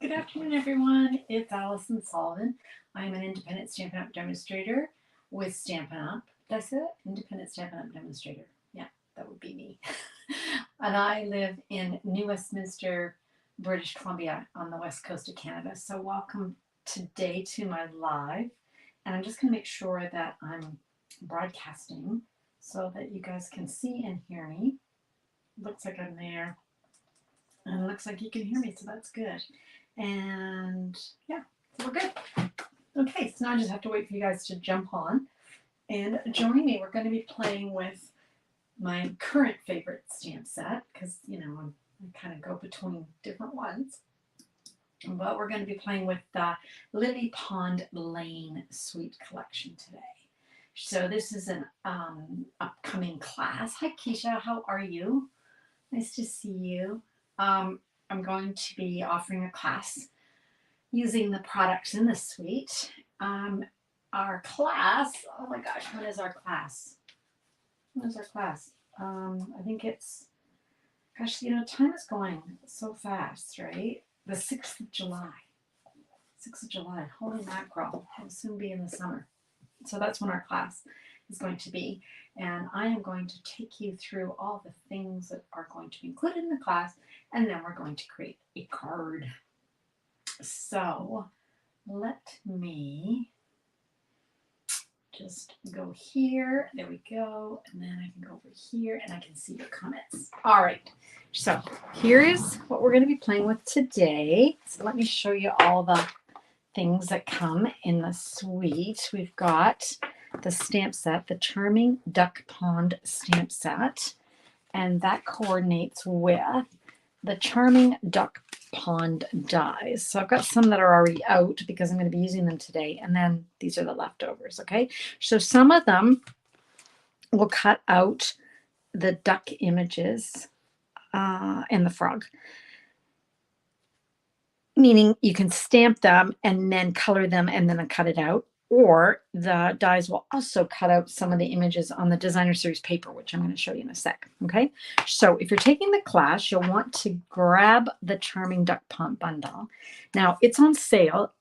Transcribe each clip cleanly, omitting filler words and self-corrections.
Good afternoon, everyone. It's Alison Sullivan. I'm an independent Stampin' Up! Demonstrator with Stampin' Up! Did I say that? Independent Stampin' Up! Demonstrator. Yeah, that would be me. And I live in New Westminster, British Columbia on the west coast of Canada. So welcome today to my live. And I'm just going to make sure that I'm broadcasting so that you guys can see and hear me. Looks like I'm there. And it looks like you can hear me, so that's good. And yeah, so we're good. Okay, so now I just have to wait for you guys to jump on and join me. We're going to be playing with my current favorite stamp set because, you know, I kind of go between different ones. But we're going to be playing with the Lily Pond Lane Suite Collection today. So this is an upcoming class. Hi, Keisha. How are you? Nice to see you. I'm going to be offering a class using the products in the suite. Our class, oh my gosh, when is our class? When is our class? I think it's, gosh, you know, time is going so fast, right? The 6th of July. 6th of July, holy mackerel, it'll soon be in the summer. So that's when our class is going to be. And I am going to take you through all the things that are going to be included in the class, and then we're going to create a card. So let me just go here. There we go. And then I can go over here and I can see your comments. All right. So here's what we're going to be playing with today. So let me show you all the things that come in the suite. We've got the stamp set, the Charming Duck Pond stamp set, and that coordinates with the Charming Duck Pond dies. So I've got some that are already out because I'm going to be using them today, and then these are the leftovers, okay? So some of them will cut out the duck images and the frog, meaning you can stamp them and then color them and then cut it out. Or the dies will also cut out some of the images on the designer series paper, which I'm going to show you in a sec. Okay, so if you're taking the class, you'll want to grab the Charming Duck Pond bundle. Now it's on sale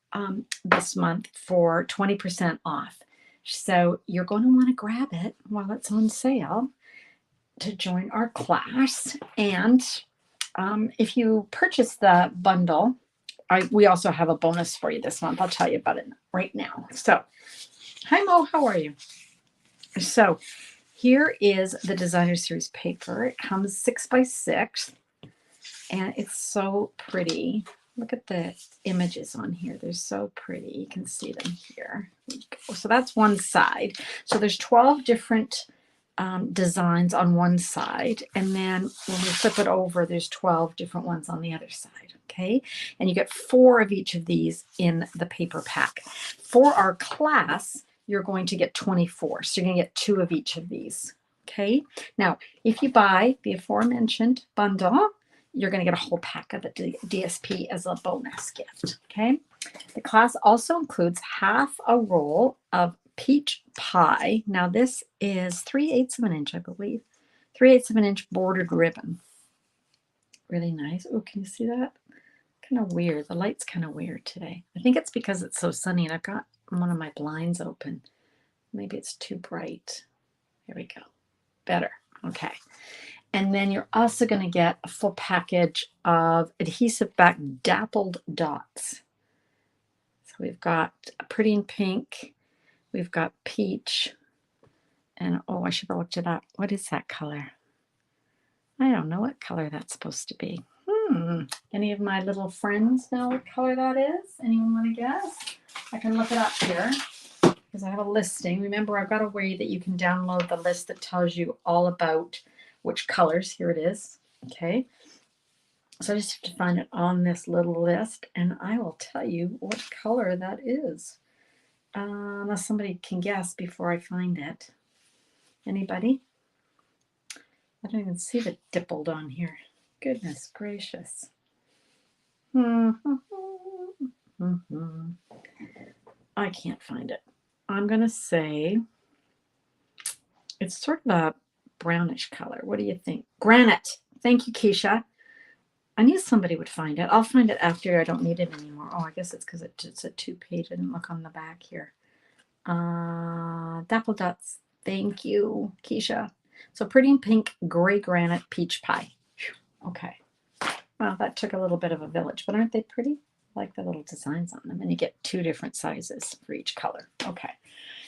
this month for 20% off. So you're going to want to grab it while it's on sale to join our class. And if you purchase the bundle, we also have a bonus for you this month. I'll tell you about it right now. So, hi Mo, how are you? So, here is the designer series paper. It comes 6x6, and it's so pretty. Look at the images on here. They're so pretty. You can see them here. So that's one side. So there's 12 different designs on one side, and then when we flip it over, there's 12 different ones on the other side. Okay, and you get 4 of each of these in the paper pack. For our class, you're going to get 24, so you're going to get 2 of each of these. Okay, now if you buy the aforementioned bundle, you're going to get a whole pack of the DSP as a bonus gift. Okay, the class also includes half a roll of peach pie. Now this is 3/8 of an inch, I believe. 3/8 of an inch bordered ribbon. Really nice. Oh, can you see that? Kind of weird. The light's kind of weird today. I think it's because it's so sunny and I've got one of my blinds open. Maybe it's too bright. There we go. Better. Okay. And then you're also going to get a full package of adhesive back dappled dots. So we've got a pretty in pink. We've got peach, and oh, I should have looked it up. What is that color? I don't know what color that's supposed to be. Any of my little friends know what color that is? Anyone want to guess? I can look it up here because I have a listing. Remember, I've got a way that you can download the list that tells you all about which colors. Here it is. Okay. So I just have to find it on this little list, and I will tell you what color that is. Unless somebody can guess before I find it. Anybody? I don't even see the dippled on here. Goodness gracious. I can't find it. I'm going to say it's sort of a brownish color. What do you think? Granite. Thank you, Keisha. I knew somebody would find it. I'll find it after I don't need it anymore. Oh, I guess it's because it's a 2-page. I didn't look on the back here. Dapple Dots. Thank you, Keisha. So Pretty in Pink, Gray Granite, Peach Pie. Okay. Well, that took a little bit of a village, but aren't they pretty? I like the little designs on them. And you get 2 different sizes for each color. Okay.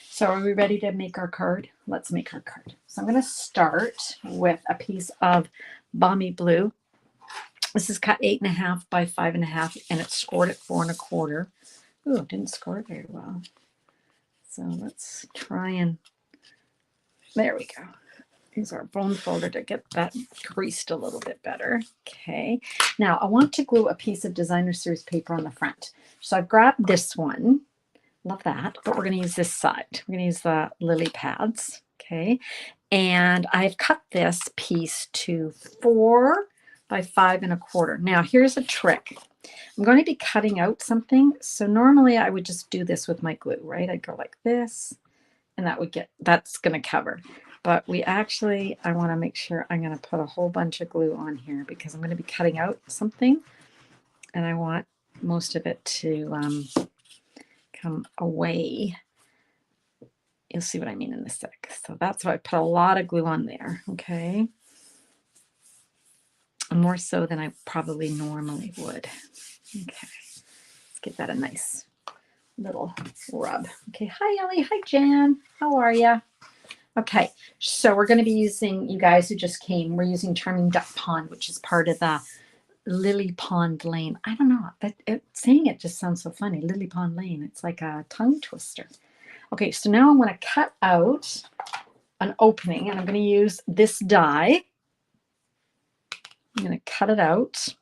So are we ready to make our card? Let's make our card. So I'm going to start with a piece of Balmy Blue. This is cut 8.5 by 5.5, and it's scored at 4 1/4. Ooh, didn't score very well. So let's try and, there we go. Use our bone folder to get that creased a little bit better. Okay. Now I want to glue a piece of Designer Series paper on the front. So I've grabbed this one. Love that. But we're going to use this side. We're going to use the lily pads. Okay. And I've cut this piece to 4 by 5 1/4. Now here's a trick. I'm going to be cutting out something. So normally I would just do this with my glue, right? I'd go like this, and that's going to cover. But I want to make sure I'm going to put a whole bunch of glue on here because I'm going to be cutting out something, and I want most of it to come away. You'll see what I mean in a sec. So that's why I put a lot of glue on there, okay? More so than I probably normally would. Okay, let's give that a nice little rub. Okay, hi Ellie, hi Jan, how are you? Okay, so we're going to be using, you guys who just came, we're using Charming Duck Pond, which is part of the Lily Pond Lane. I don't know, saying it just sounds so funny. Lily Pond Lane, it's like a tongue twister. Okay, so now I'm going to cut out an opening, and I'm going to use this die. I'm going to cut it out.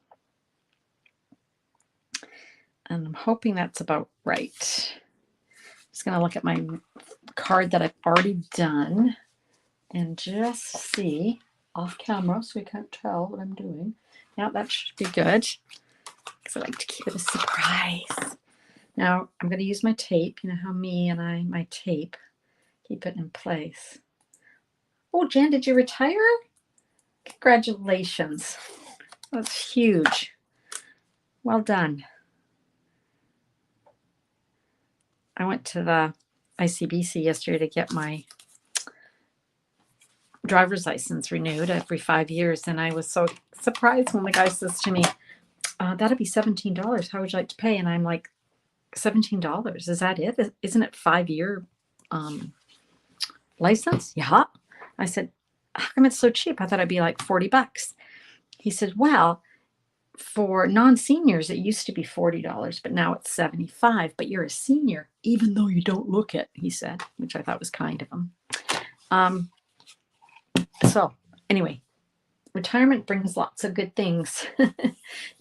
And I'm hoping that's about right. I'm just going to look at my card that I've already done and just see off camera so we can't tell what I'm doing. Yeah, that should be good because I like to keep it a surprise. Now I'm going to use my tape. You know how my tape, keep it in place. Oh, Jan, did you retire? Congratulations. That's huge. Well done. I went to the ICBC yesterday to get my driver's license renewed every 5 years, and I was so surprised when the guy says to me, that'll be $17. How would you like to pay? And I'm like, $17? Is that it? Isn't it 5-year license? Yeah. I said, how come it's so cheap? I thought it'd be like $40. He said, well, for non-seniors, it used to be $40, but now it's $75. But you're a senior, even though you don't look it, he said, which I thought was kind of him. So anyway, retirement brings lots of good things.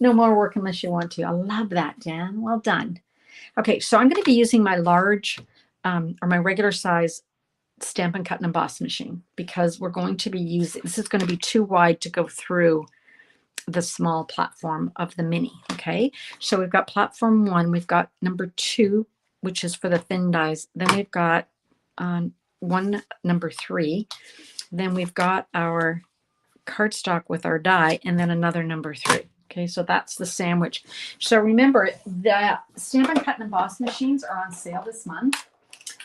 No more work unless you want to. I love that, Jan. Well done. Okay, so I'm going to be using my large or my regular size Stampin' Cut and Emboss machine because we're going to be using, this is going to be too wide to go through the small platform of the mini. Okay, so we've got platform 1, we've got number 2, which is for the thin dies. Then we've got number 3. Then we've got our cardstock with our die, and then another number 3. Okay, so that's the sandwich. So remember, the Stampin' Cut and Emboss machines are on sale this month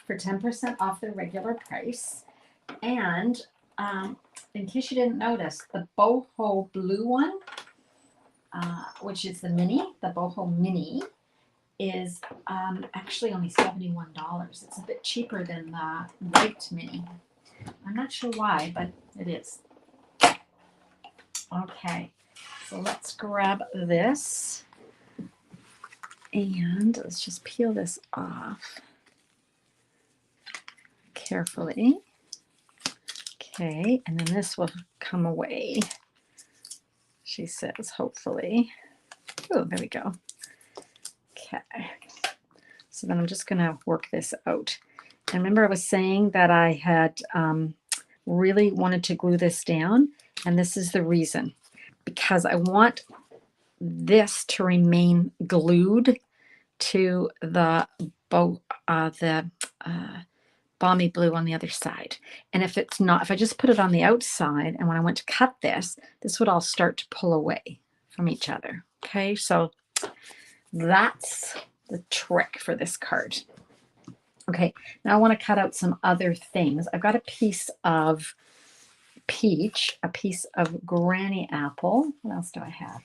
for 10% off their regular price. And in case you didn't notice, the boho blue one, which is the boho mini, is actually only $71. It's a bit cheaper than the white mini. I'm not sure why, but it is. Okay, so let's grab this and let's just peel this off carefully. Okay, and then this will come away, she says, hopefully. Oh, there we go. Okay, so then I'm just going to work this out. And remember I was saying that I had really wanted to glue this down, and this is the reason. Because I want this to remain glued to the balmy blue on the other side. And if it's not, if I just put it on the outside and when I went to cut this, this would all start to pull away. from each other. Okay, so that's the trick for this card. Okay, now I want to cut out some other things. I've got a piece of peach, a piece of granny apple. What else do I have?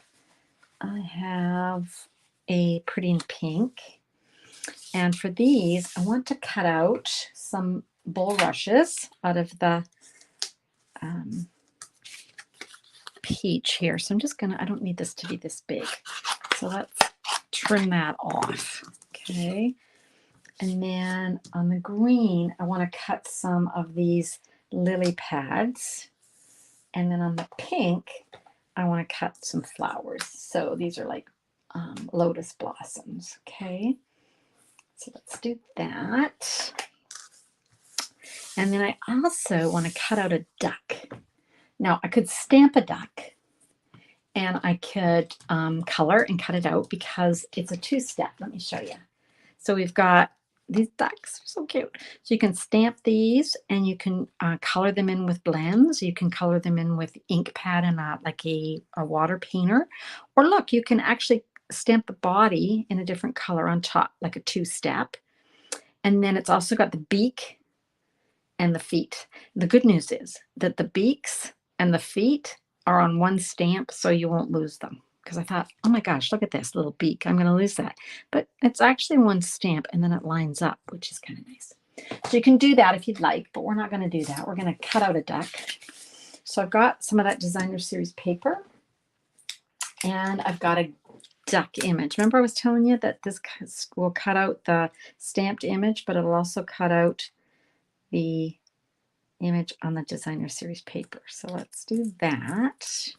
I have a pretty in pink. And for these, I want to cut out some bulrushes out of the peach here. So I'm just gonna, I don't need this to be this big. So let's trim that off. Okay. And then on the green, I want to cut some of these lily pads. And then on the pink, I want to cut some flowers. So these are like lotus blossoms. Okay. So let's do that. And then I also want to cut out a duck. Now I could stamp a duck and I could color and cut it out because it's a two-step. Let me show you. So we've got these ducks, are so cute. So you can stamp these and you can color them in with blends. You can color them in with ink pad and like a water painter. Or look, you can actually stamp the body in a different color on top, like a two-step. And then it's also got the beak and the feet. The good news is that the beaks and the feet are on one stamp, so you won't lose them. Because I thought, oh my gosh, look at this little beak. I'm going to lose that. But it's actually one stamp, and then it lines up, which is kind of nice. So you can do that if you'd like, but we're not going to do that. We're going to cut out a duck. So I've got some of that designer series paper, and I've got a duck image. Remember I was telling you that this will cut out the stamped image, but it'll also cut out the image on the designer series paper. So let's do that.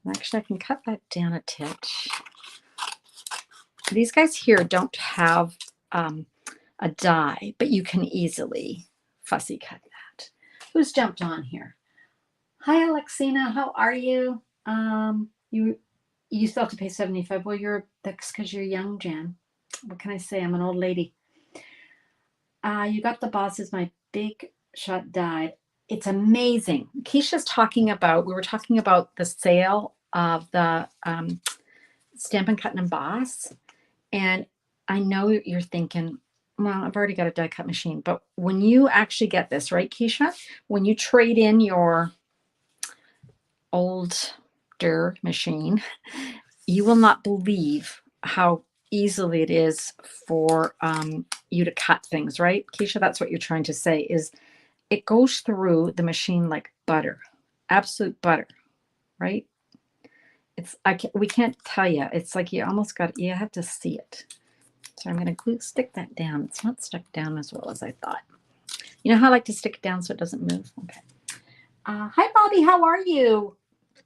Actually, I can cut that down a titch. These guys here don't have a die, but you can easily fussy cut that. Who's jumped on here? Hi, Alexina. How are you? You still have to pay $75. Well, that's because you're young, Jan. What can I say? I'm an old lady. You got the bosses. My big shot died. It's amazing. Keisha's talking about, we were talking about the sale of the Stampin' Cut and Emboss. And I know you're thinking, well, I've already got a die cut machine. But when you actually get this, right, Keisha? When you trade in your older machine, you will not believe how easily it is for you to cut things, right? Keisha, that's what you're trying to say is it goes through the machine like butter, absolute butter, right? We can't tell you. It's like you have to see it. So I'm going to stick that down. It's not stuck down as well as I thought. You know how I like to stick it down so it doesn't move? Okay. Hi, Bobby. How are you?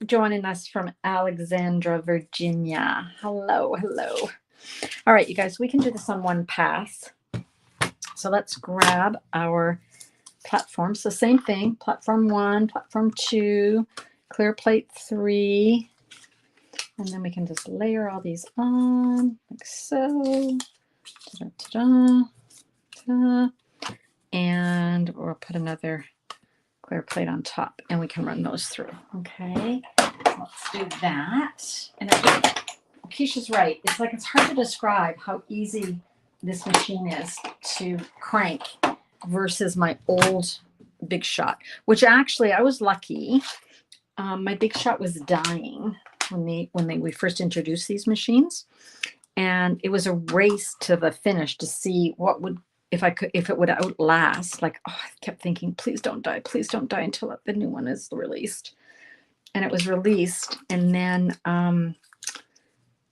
Joining us from Alexandra, Virginia. Hello, hello. All right, you guys, we can do this on one pass. So let's grab our platform. So same thing, platform 1, platform 2, clear plate 3. And then we can just layer all these on like so. Ta-da, ta-da. And we'll put another clear plate on top and we can run those through. Okay, let's do that. And Keisha's right. It's hard to describe how easy this machine is to crank versus my old Big Shot, which actually I was lucky. My Big Shot was dying when we first introduced these machines, and it was a race to the finish to see what would if it would outlast. Like, oh, I kept thinking, please don't die until the new one is released. And it was released, and then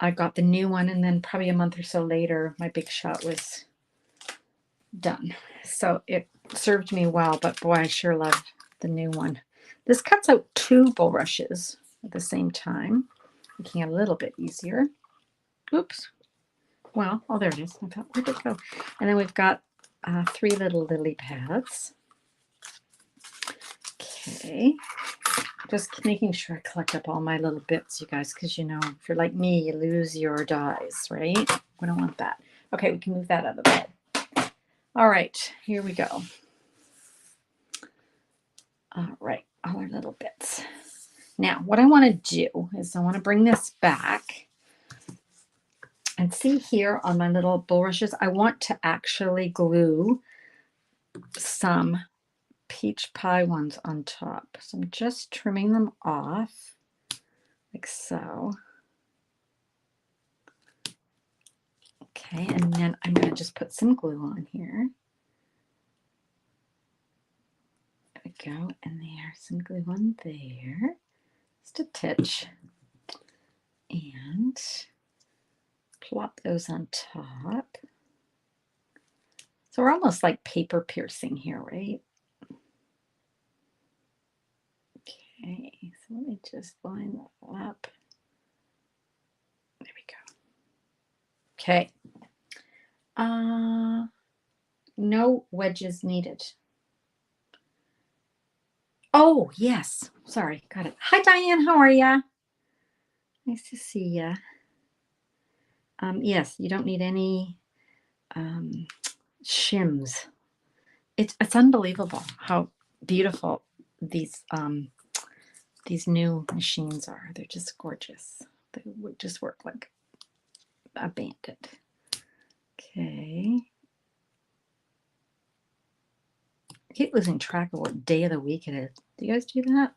I got the new one, and then probably a month or so later, my Big Shot was done. So it served me well, but boy, I sure love the new one. This cuts out 2 bulrushes at the same time, making it a little bit easier. Oops. Well, oh, there it is. I thought, where'd it go? And then we've got 3 little lily pads. Okay. Just making sure I collect up all my little bits, you guys, because, you know, if you're like me, you lose your dies, right? We don't want that. Okay, we can move that out of the bed. All right, here we go. All right, all our little bits. Now, what I want to do is I want to bring this back and see here on my little bulrushes, I want to actually glue some peach pie ones on top. So I'm just trimming them off like so. Okay, and then I'm going to just put some glue on here. There we go, and there's some glue on there. Just a titch. And plop those on top. So we're almost like paper piercing here, right? Okay, so let me just line that up. There we go. Okay. No wedges needed. Oh, yes. Sorry, got it. Hi, Diane. How are ya? Nice to see ya. Yes, you don't need any shims. It's unbelievable how beautiful these new machines are. They're just gorgeous. They would just work like a bandit. Okay. I keep losing track of what day of the week it is. Do you guys do that?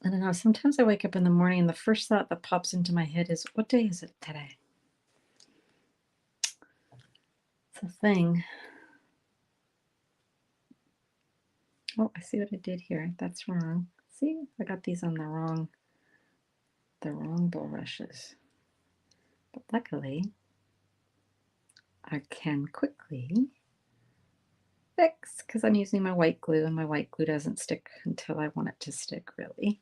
I don't know. Sometimes I wake up in the morning and the first thought that pops into my head is, what day is it today? It's a thing. Oh, I see what I did here. That's wrong. See, I got these on the wrong bulrushes. But luckily, I can quickly fix because I'm using my white glue, and my white glue doesn't stick until I want it to stick, really.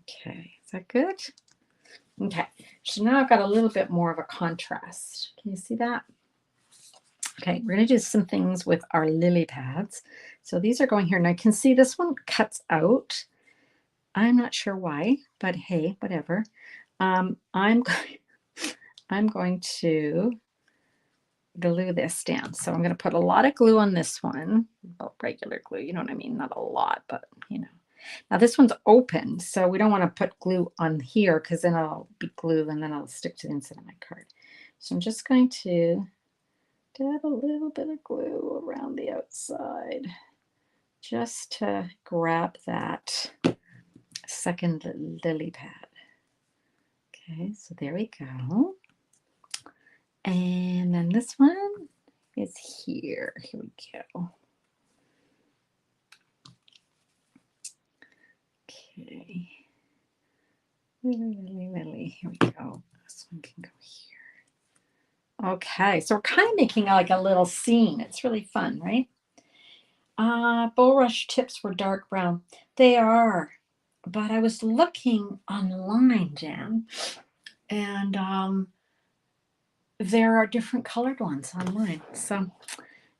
Okay, is that good? Okay, so now I've got a little bit more of a contrast. Can you see that? Okay, we're going to do some things with our lily pads. So these are going here. Now I can see this one cuts out. I'm not sure why, but hey, whatever. I'm going to glue this down. So I'm going to put a lot of glue on this one. Well, regular glue, you know what I mean? Not a lot, but you know. Now this one's open, so we don't want to put glue on here because then it'll be glue and then it'll stick to the inside of my card. So I'm just going to dab a little bit of glue around the outside just to grab that second lily pad. Okay, so there we go. And then this one is here. Here we go. Okay. Lily. Here we go. This one can go here. Okay, so we're kind of making like a little scene. It's really fun, right? Bulrush tips were dark brown. They are, but I was looking online, Jan, and there are different colored ones online. So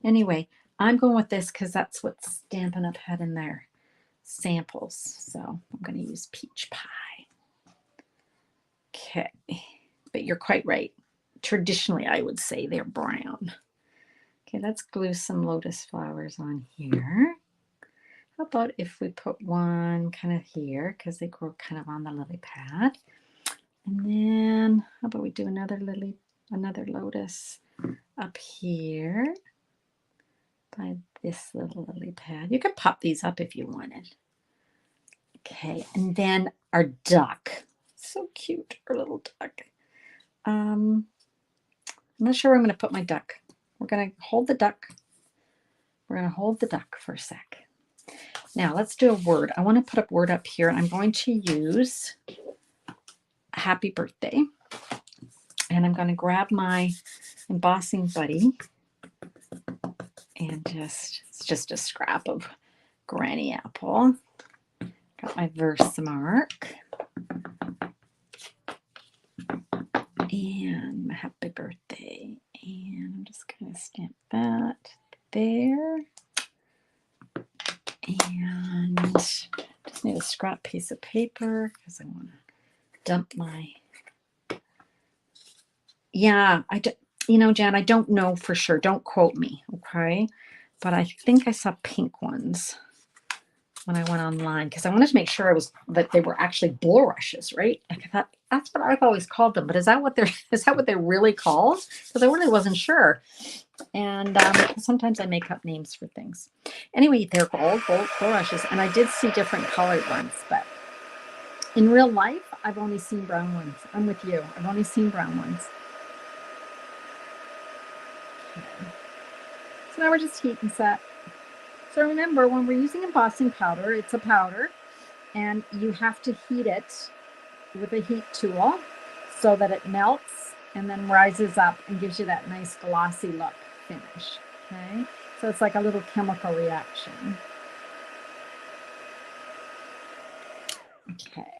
anyway, I'm going with this because that's what Stampin' Up! Had in their samples. So I'm going to use peach pie. Okay, but you're quite right. Traditionally, I would say they're brown. Okay, let's glue some lotus flowers on here. How about if we put one kind of here because they grow kind of on the lily pad. And then how about we do another lotus up here by this little lily pad. You could pop these up if you wanted. Okay, and then our duck. So cute, our little duck. I'm not sure where I'm going to put my duck. We're going to hold the duck. We're going to hold the duck for a sec. Now let's do a word. I want to put a word up here. I'm going to use happy birthday. And I'm going to grab my embossing buddy and it's just a scrap of granny apple. Got my Versamark. And my happy birthday. And I'm just going to stamp that there. And just need a scrap piece of paper because I want to dump my... Yeah, Jan, I don't know for sure. Don't quote me, okay? But I think I saw pink ones. when I went online because I wanted to make sure that they were actually bulrushes, right? Like I thought that's what I've always called them, but is that what they're really called? Because I really wasn't sure. And sometimes I make up names for things. Anyway, they're gold bulrushes, and I did see different colored ones, but in real life, I've only seen brown ones. I'm with you. I've only seen brown ones. Okay. So now we're just heat and set. So remember, when we're using embossing powder, it's a powder, and you have to heat it with a heat tool so that it melts and then rises up and gives you that nice glossy look finish. Okay, so it's like a little chemical reaction. Okay,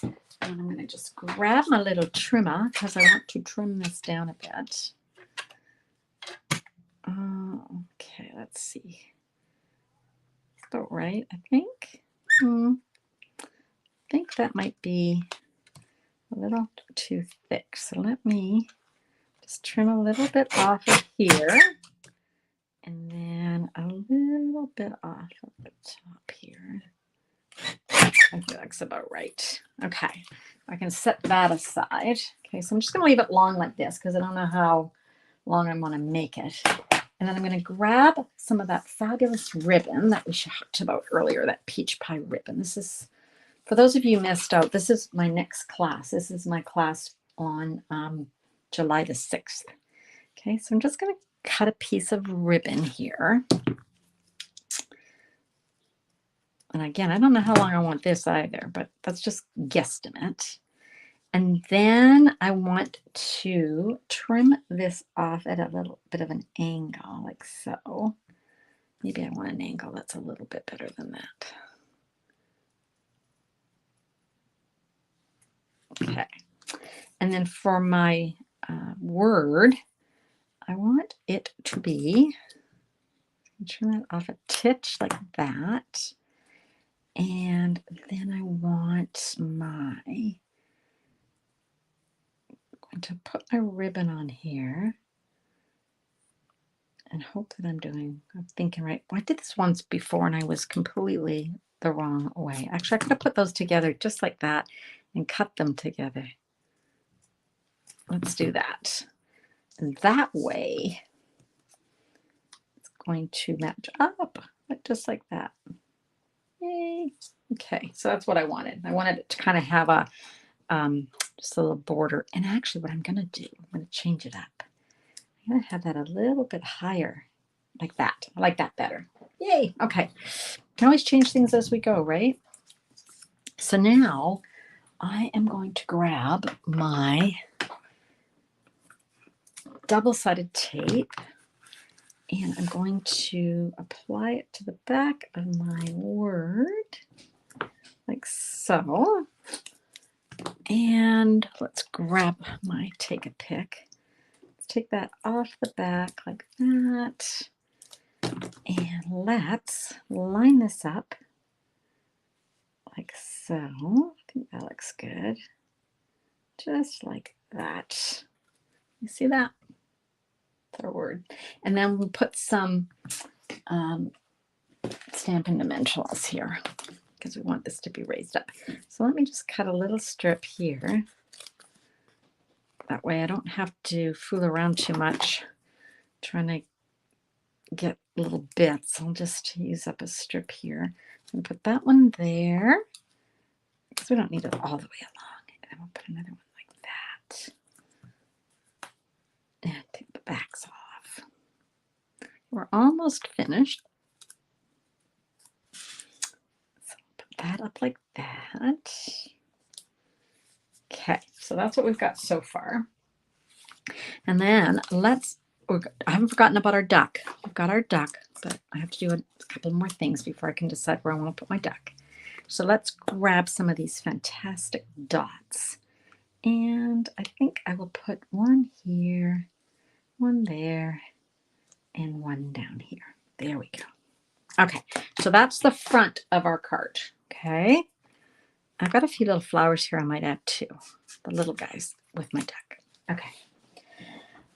and I'm going to just grab my little trimmer because I want to trim this down a bit. Okay, let's see. About right, I think. I think that might be a little too thick. So let me just trim a little bit off of here and then a little bit off of the top here. I think that's about right. Okay, I can set that aside. Okay, so I'm just going to leave it long like this because I don't know how long I want to make it. And then I'm going to grab some of that fabulous ribbon that we talked about earlier, that peach pie ribbon. This is, for those of you who missed out, this is my next class. This is my class on July the 6th. Okay, so I'm just going to cut a piece of ribbon here. And again, I don't know how long I want this either, but that's just guesstimate. And then I want to trim this off at a little bit of an angle, like so. Maybe I want an angle that's a little bit better than that. Okay. And then for my word, I want it to be, trim that off a titch like that. And then I want I'm going to put my ribbon on here and hope that I'm thinking right. Well, I did this once before and I was completely the wrong way. Actually, I could have put those together just like that and cut them together. Let's do that. And that way, it's going to match up just like that. Yay. Okay, so that's what I wanted. I wanted it to kind of have a just a little border. And actually what I'm going to do, I'm going to change it up. I'm going to have that a little bit higher, like that. I like that better. Yay. Okay. Can always change things as we go, right? So now I am going to grab my double-sided tape and I'm going to apply it to the back of my word, like so. And let's grab take a pick. Let's take that off the back like that. And let's line this up like so. I think that looks good. Just like that. You see that? That's our word. And then we'll put some Stampin' Dimensionals here because we want this to be raised up. So let me just cut a little strip here. That way I don't have to fool around too much trying to get little bits. I'll just use up a strip here and put that one there because we don't need it all the way along. And then we'll put another one like that. And take the backs off. We're almost finished. So put that up like that. Okay, so that's what we've got so far. And then I haven't forgotten about our duck. We've got our duck, but I have to do a couple more things before I can decide where I want to put my duck. So let's grab some of these fantastic dots. And I think I will put one here, one there, and one down here. There we go. Okay, so that's the front of our cart. Okay, I've got a few little flowers here I might add too, the little guys with my duck. Okay.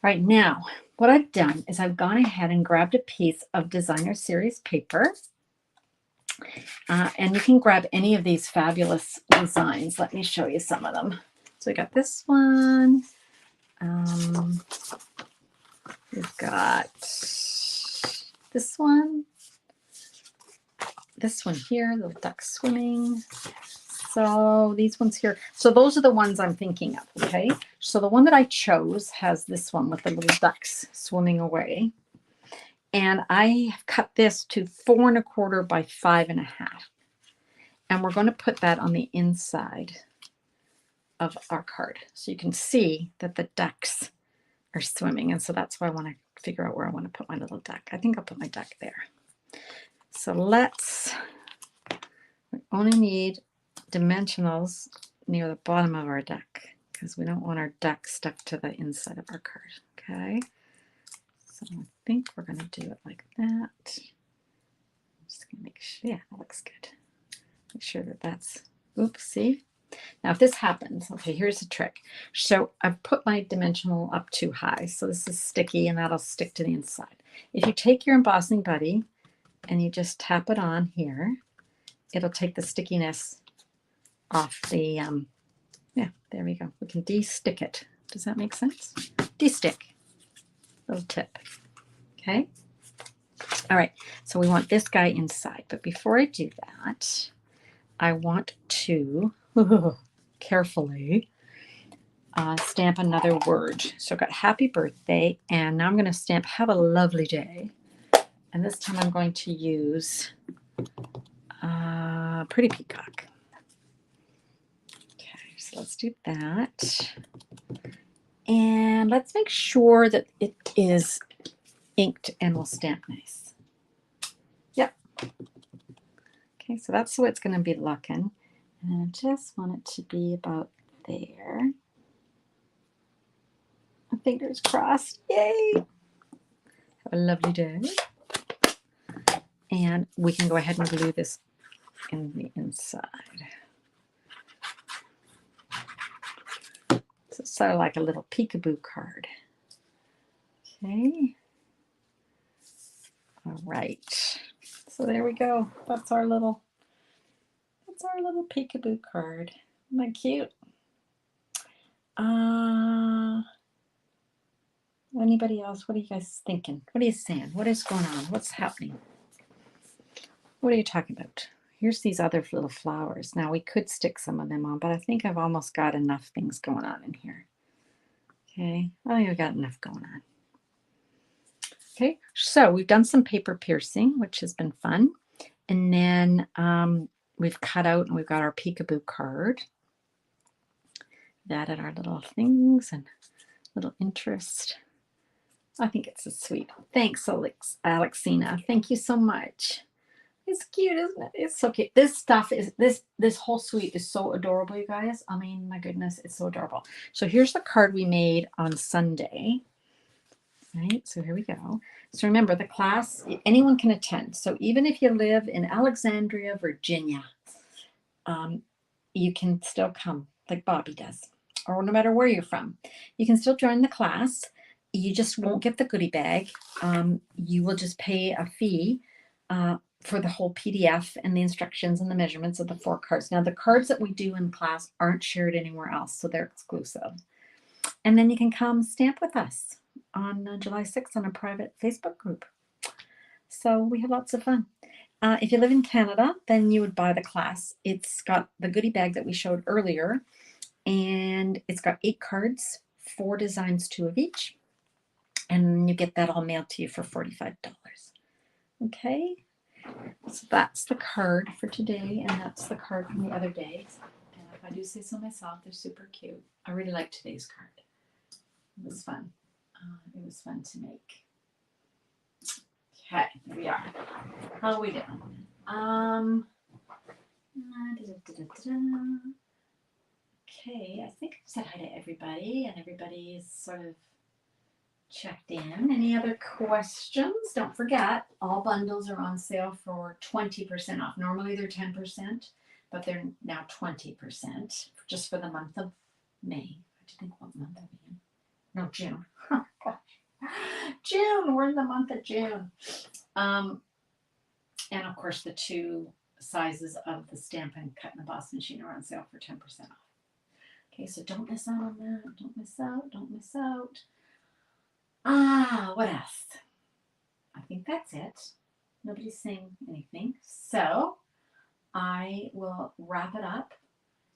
Right now, what I've done is I've gone ahead and grabbed a piece of designer series paper And you can grab any of these fabulous designs. Let me show you some of them. So we got this one. We've got this one here, little duck swimming. So these ones here. So those are the ones I'm thinking of, okay? So the one that I chose has this one with the little ducks swimming away. And I have cut this to 4 1/4 by 5 1/2. And we're going to put that on the inside of our card. So you can see that the ducks are swimming. And so that's why I want to figure out where I want to put my little duck. I think I'll put my duck there. So we only need dimensionals near the bottom of our duck because we don't want our duck stuck to the inside of our card. Okay. So I think we're going to do it like that. I'm just going to make sure, yeah, that looks good. Make sure that that's, oops, see? Now if this happens, okay, here's the trick. So I've put my dimensional up too high. So this is sticky and that'll stick to the inside. If you take your embossing buddy and you just tap it on here, it'll take the stickiness off the, yeah, there we go. We can de-stick it. Does that make sense? De-stick, little tip, okay? All right, so we want this guy inside. But before I do that, I want to carefully stamp another word. So I've got happy birthday, and now I'm going to stamp have a lovely day. And this time I'm going to use pretty peacock. Okay, so let's do that. And let's make sure that it is inked and will stamp nice. Yep. Okay, so that's the way it's going to be looking. And I just want it to be about there. Fingers crossed. Yay! Have a lovely day. And we can go ahead and glue this in the inside. So it's sort of like a little peekaboo card. Okay. All right. So there we go. That's our little peekaboo card. Isn't that cute? Anybody else? What are you guys thinking? What are you saying? What is going on? What's happening? What are you talking about? Here's these other little flowers. Now we could stick some of them on, but I think I've almost got enough things going on in here. Okay, I think I've got enough going on. Okay, so we've done some paper piercing, which has been fun. And then we've cut out and we've got our peekaboo card. We've added our little things and little interest. I think it's so sweet. Thanks, Alexina. Thank you so much. It's cute, isn't it? It's so cute. This stuff is, this whole suite is so adorable, you guys. I mean, my goodness, it's so adorable. So here's the card we made on Sunday. Right, so here we go. So remember, the class, anyone can attend. So even if you live in Alexandria, Virginia, you can still come, like Bobby does. Or no matter where you're from, you can still join the class. You just won't get the goodie bag. You will just pay a fee for the whole PDF and the instructions and the measurements of the 4 cards. Now, the cards that we do in class aren't shared anywhere else, so they're exclusive. And then you can come stamp with us on July 6th on a private Facebook group. So we have lots of fun. If you live in Canada, then you would buy the class. It's got the goodie bag that we showed earlier, and it's got 8 cards, 4 designs, 2 of each. And you get that all mailed to you for $45. Okay, so that's the card for today, and that's the card from the other day. And if I do say so myself, they're super cute. I really like today's card. It was fun. It was fun to make. Okay, here we are. How are we doing? Okay, I think I've said hi to everybody, and everybody's sort of checked in. Any other questions? Don't forget, all bundles are on sale for 20% off. Normally they're 10%, but they're now 20% just for the month of May. I do think what month are we in? No, June. Oh, gosh. June. We're in the month of June. And of course, the 2 sizes of the Stampin' Cut in the Boss machine are on sale for 10% off. Okay, so don't miss out on that. Don't miss out. Don't miss out. What else? I think that's it. Nobody's saying anything. So I will wrap it up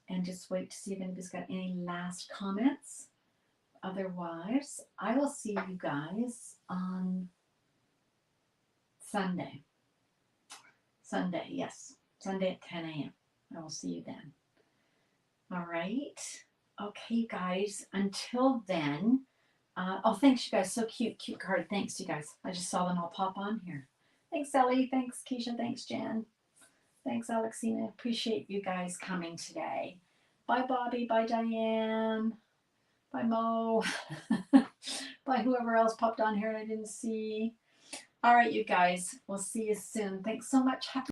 and just wait to see if anybody's got any last comments. Otherwise, I will see you guys on Sunday. Sunday, yes. Sunday at 10 a.m. I will see you then. All right. Okay, guys. Until then. Thanks, you guys. So cute. Cute card. Thanks, you guys. I just saw them all pop on here. Thanks, Ellie. Thanks, Keisha. Thanks, Jan. Thanks, Alexina. Appreciate you guys coming today. Bye, Bobby. Bye, Diane. Bye, Mo. Bye, whoever else popped on here and I didn't see. All right, you guys. We'll see you soon. Thanks so much. Happy